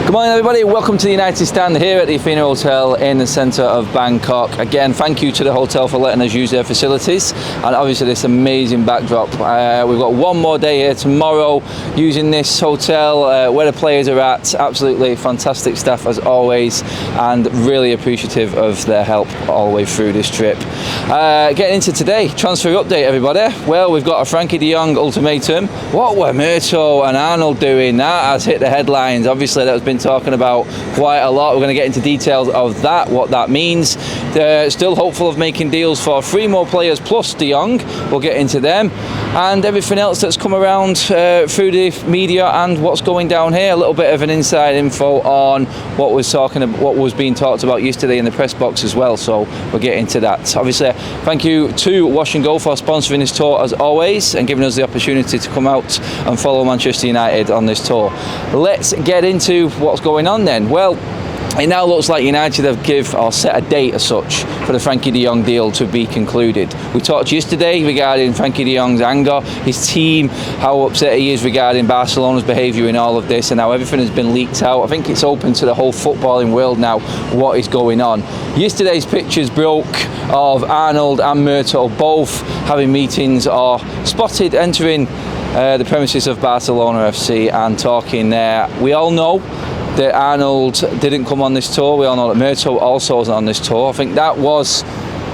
Good morning everybody, welcome to the United Stand here at the Athena Hotel in the centre of Bangkok. Again, thank you to the hotel for letting us use their facilities and obviously this amazing backdrop. We've got one more day here tomorrow using this hotel where the players are at. Absolutely fantastic staff as always and really appreciative of their help all the way through this trip. Getting into today, transfer update everybody. Well, we've got a Frankie de Jong ultimatum. What were Murto and Arnold doing? That has hit the headlines. Obviously that has been talking about quite a lot. We're going to get into details of that, what that means. They're still hopeful of making deals for 3 more players plus de Jong. We'll get into them and everything else that's come around through the media and what's going down here. A little bit of an inside info on what was being talked about yesterday in the press box as well, so we'll get into that. Obviously thank you to Wash and Go for sponsoring this tour as always and giving us the opportunity to come out and follow Manchester United on this tour. Let's get into what's going on then. Well, it now looks like United have set a date as such for the Frankie de Jong deal to be concluded. We talked yesterday regarding Frankie de Jong's anger, his team, how upset he is regarding Barcelona's behaviour in all of this, and how everything has been leaked out. I think it's open to the whole footballing world now what is going on. Yesterday's pictures broke of Arnold and Murto both having meetings or spotted entering the premises of Barcelona FC and talking there. We all know that Arnold didn't come on this tour. We all know that Murto also wasn't on this tour. I think that was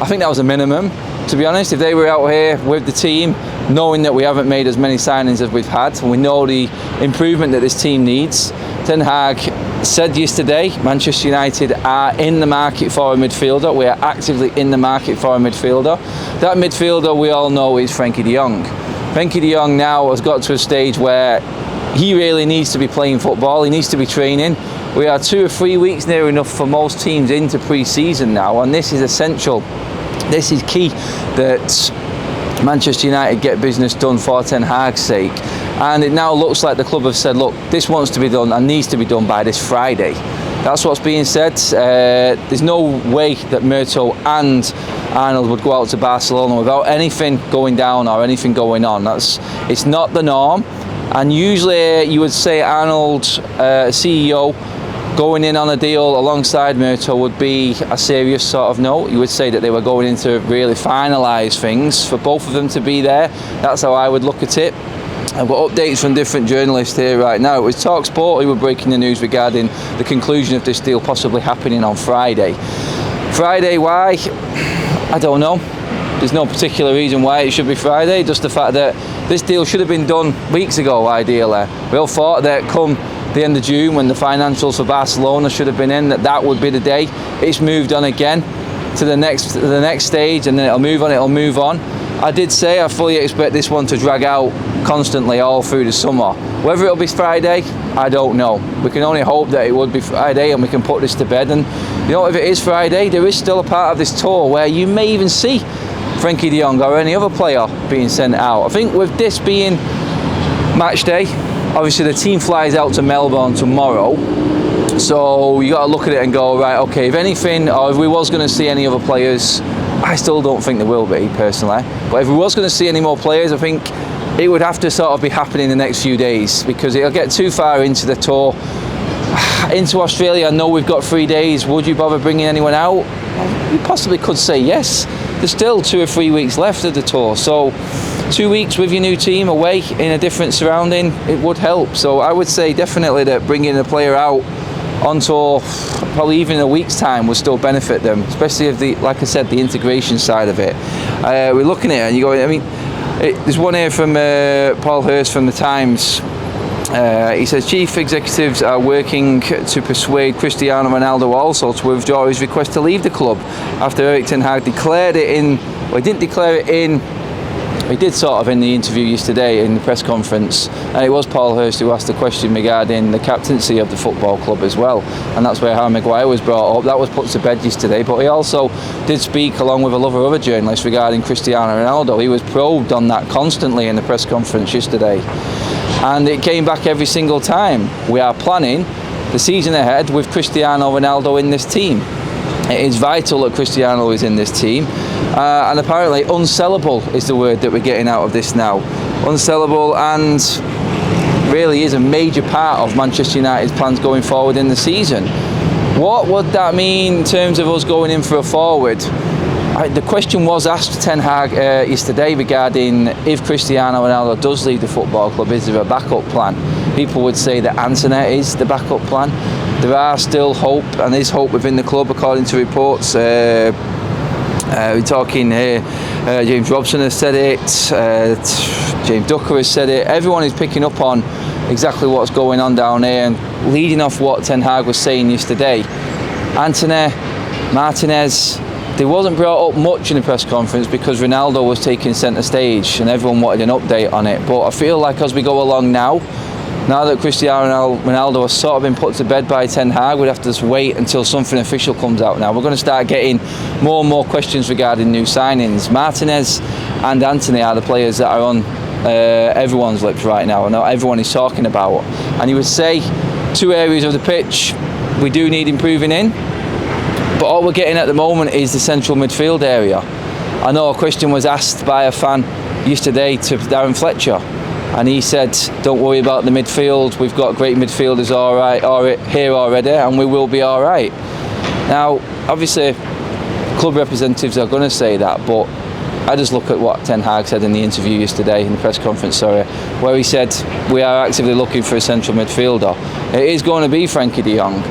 a minimum, to be honest. If they were out here with the team, knowing that we haven't made as many signings as we've had, and we know the improvement that this team needs. Ten Hag said yesterday, Manchester United are in the market for a midfielder. We are actively in the market for a midfielder. That midfielder we all know is Frankie de Jong. Frankie de Jong now has got to a stage where he really needs to be playing football, he needs to be training. We are 2 or 3 weeks near enough for most teams into pre-season now, and this is essential. This is key that Manchester United get business done for Ten Hag's sake. And it now looks like the club have said, look, this wants to be done and needs to be done by this Friday. That's what's being said. There's no way that Murto and Arnold would go out to Barcelona without anything going down or anything going on. It's not the norm. And usually you would say Arnold, CEO, going in on a deal alongside Murto would be a serious sort of note. You would say that they were going in to really finalise things for both of them to be there. That's how I would look at it. I've got updates from different journalists here right now. It was TalkSport who were breaking the news regarding the conclusion of this deal possibly happening on Friday. Friday, why? I don't know. There's no particular reason why it should be Friday, just the fact that this deal should have been done weeks ago, ideally. We all thought that come the end of June, when the financials for Barcelona should have been in, that would be the day. It's moved on again to the next stage, and then it'll move on. I did say I fully expect this one to drag out constantly all through the summer. Whether it'll be Friday, I don't know. We can only hope that it would be Friday and we can put this to bed. And you know, if it is Friday, there is still a part of this tour where you may even see Frankie de Jong or any other player being sent out. I think with this being match day, obviously the team flies out to Melbourne tomorrow, so you got to look at it and go, right, okay, if anything, or if we was going to see any other players, I still don't think there will be personally, but if we was going to see any more players, I think it would have to sort of be happening in the next few days, because it'll get too far into the tour. Into Australia, I know we've got 3 days. Would you bother bringing anyone out? You possibly could say yes. There's still 2 or 3 weeks left of the tour, so 2 weeks with your new team away in a different surrounding, it would help. So I would say definitely that bringing a player out on tour, probably even in a week's time, would still benefit them, especially if like I said, the integration side of it. We're looking at it and you go, I mean, there's one here from Paul Hurst from the Times. He says chief executives are working to persuade Cristiano Ronaldo also to withdraw his request to leave the club after Erik ten Hag declared it in, well, he didn't declare it in, he did sort of in the interview yesterday in the press conference, and it was Paul Hurst who asked the question regarding the captaincy of the football club as well, and that's where Harry Maguire was brought up. That was put to bed yesterday, but he also did speak along with a lot of other journalists regarding Cristiano Ronaldo. He was probed on that constantly in the press conference yesterday, and it came back every single time. We are planning the season ahead with Cristiano Ronaldo in this team. It is vital that Cristiano is in this team, and apparently unsellable is the word that we're getting out of this now. Unsellable, and really is a major part of Manchester United's plans going forward in the season. What would that mean in terms of us going in for a forward? The question was asked to Ten Hag yesterday regarding if Cristiano Ronaldo does leave the football club, is there a backup plan? People would say that Antony is the backup plan. There are still hope, and is hope within the club according to reports. We're talking here, James Robson has said it, James Ducker has said it. Everyone is picking up on exactly what's going on down here, and leading off what Ten Hag was saying yesterday. Antony, Martinez, they wasn't brought up much in the press conference because Ronaldo was taking centre stage and everyone wanted an update on it. But I feel like as we go along now that Cristiano Ronaldo has sort of been put to bed by Ten Hag, we'd have to just wait until something official comes out now. We're going to start getting more and more questions regarding new signings. Martinez and Antony are the players that are on everyone's lips right now, and everyone is talking about. And you would say 2 areas of the pitch we do need improving in, but all we're getting at the moment is the central midfield area. I know a question was asked by a fan yesterday to Darren Fletcher, and he said, don't worry about the midfield, we've got great midfielders here already, and we will be alright. Now obviously club representatives are going to say that, but I just look at what Ten Hag said in the interview yesterday, in the press conference, where he said we are actively looking for a central midfielder. It is going to be Frankie de Jong.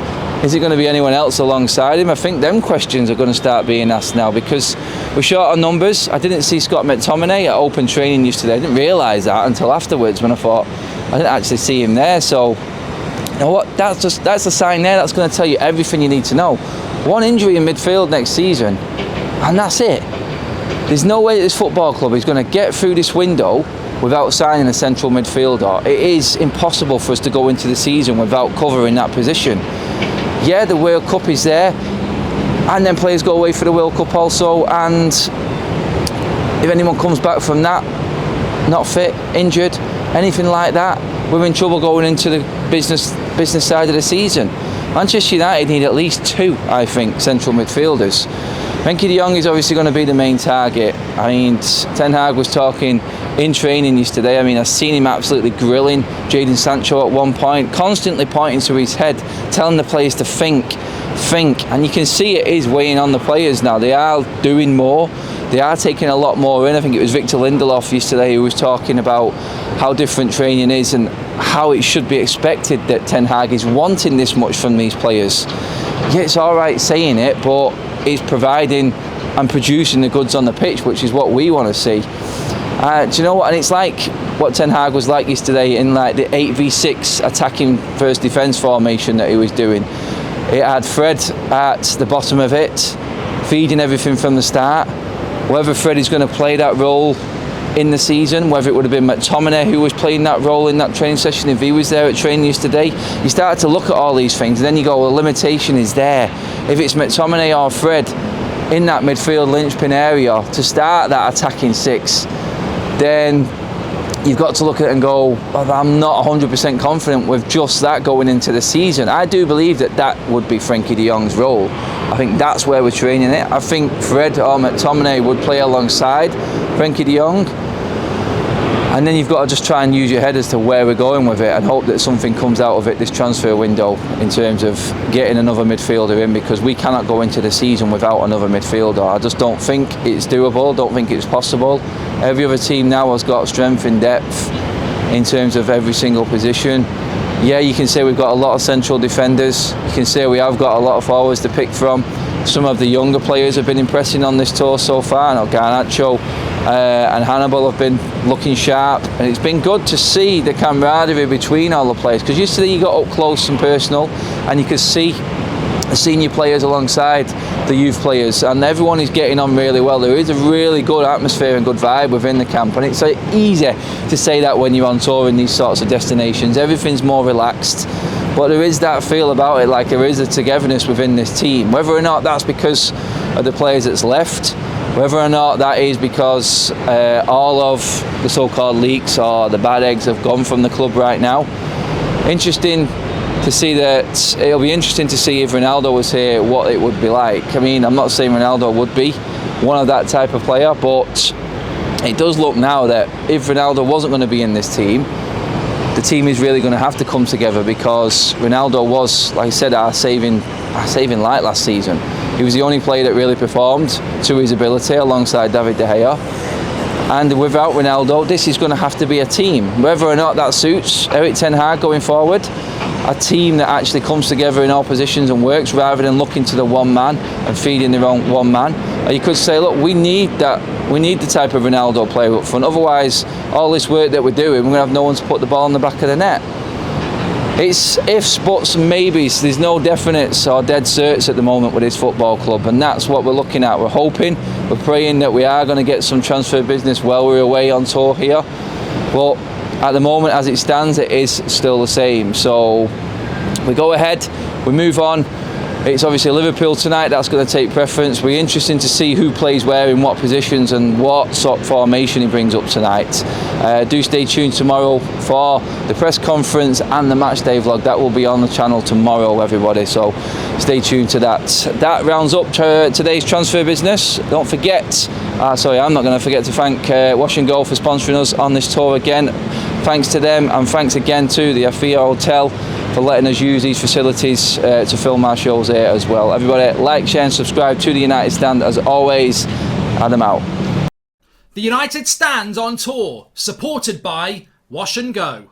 Is it going to be anyone else alongside him? I think them questions are going to start being asked now, because we're short on numbers. I didn't see Scott McTominay at open training yesterday. I didn't realise that until afterwards, when I thought I didn't actually see him there. So you know what? That's a sign there. That's going to tell you everything you need to know. One injury in midfield next season, and that's it. There's no way that this football club is going to get through this window without signing a central midfielder. It is impossible for us to go into the season without covering that position. Yeah, the World Cup is there, and then players go away for the World Cup also, and if anyone comes back from that, not fit, injured, anything like that, we're in trouble going into the business side of the season. Manchester United need at least 2, I think, central midfielders. Frankie de Jong is obviously going to be the main target. I mean, Ten Hag was talking in training yesterday. I mean, I've seen him absolutely grilling Jadon Sancho at one point, constantly pointing to his head, telling the players to think. And you can see it is weighing on the players now. They are doing more. They are taking a lot more in. I think it was Victor Lindelof yesterday who was talking about how different training is and how it should be expected that Ten Hag is wanting this much from these players. Yeah, it's all right saying it, but it's providing and producing the goods on the pitch, which is what we want to see. Do you know what? And it's like what Ten Hag was like yesterday in like the 8v6 attacking first defence formation that he was doing. It had Fred at the bottom of it, feeding everything from the start. Whether Fred is going to play that role in the season, whether it would have been McTominay who was playing that role in that training session, if he was there at training yesterday, you start to look at all these things, and then you go, well, the limitation is there. If it's McTominay or Fred in that midfield linchpin area to start that attacking 6, then you've got to look at it and go, well, I'm not 100% confident with just that going into the season. I do believe that would be Frankie de Jong's role. I think that's where we're training it. I think Fred or McTominay would play alongside Frankie de Jong. And then you've got to just try and use your head as to where we're going with it, and hope that something comes out of it this transfer window in terms of getting another midfielder in, because we cannot go into the season without another midfielder. I just don't think it's doable, don't think it's possible. Every other team now has got strength and depth in terms of every single position. Yeah, you can say we've got a lot of central defenders, you can say we have got a lot of forwards to pick from. Some of the younger players have been impressing on this tour so far. Now Garnacho and Hannibal have been looking sharp, and it's been good to see the camaraderie between all the players, because yesterday you got up close and personal and you could see the senior players alongside the youth players, and everyone is getting on really well. There is a really good atmosphere and good vibe within the camp, and it's easy to say that when you're on tour in these sorts of destinations. Everything's more relaxed, but there is that feel about it, like there is a togetherness within this team. Whether or not that's because of the players that's left, whether or not that is because all of the so-called leaks or the bad eggs have gone from the club right now. Interesting to see that. It'll be interesting to see if Ronaldo was here, what it would be like. I mean, I'm not saying Ronaldo would be one of that type of player, but it does look now that if Ronaldo wasn't going to be in this team, the team is really going to have to come together, because Ronaldo was, like I said, our saving light last season. He was the only player that really performed to his ability alongside David De Gea. And without Ronaldo, this is going to have to be a team. Whether or not that suits Erik ten Hag going forward, a team that actually comes together in all positions and works, rather than looking to the one man and feeding their own one man. Or you could say, look, we need that. We need the type of Ronaldo player up front. Otherwise, all this work that we're doing, we're going to have no one to put the ball in the back of the net. It's ifs, buts and maybes. There's no definites or dead certs at the moment with this football club, and that's what we're looking at. We're hoping, we're praying that we are going to get some transfer business while we're away on tour here. But at the moment, as it stands, it is still the same. So we go ahead, we move on. It's obviously Liverpool tonight, that's going to take preference. We're interested to see who plays where, in what positions, and what sort of formation he brings up tonight. Do stay tuned tomorrow for the press conference and the match day vlog. That will be on the channel tomorrow, everybody, so stay tuned to that. That rounds up today's transfer business. Don't forget, sorry, I'm not going to forget to thank Wash and Go for sponsoring us on this tour again. Thanks to them, and thanks again to the Afia Hotel for letting us use these facilities to film our shows here as well. Everybody, like, share and subscribe to the United Stand as always. Adam out. The United Stand on tour, supported by Wash and Go.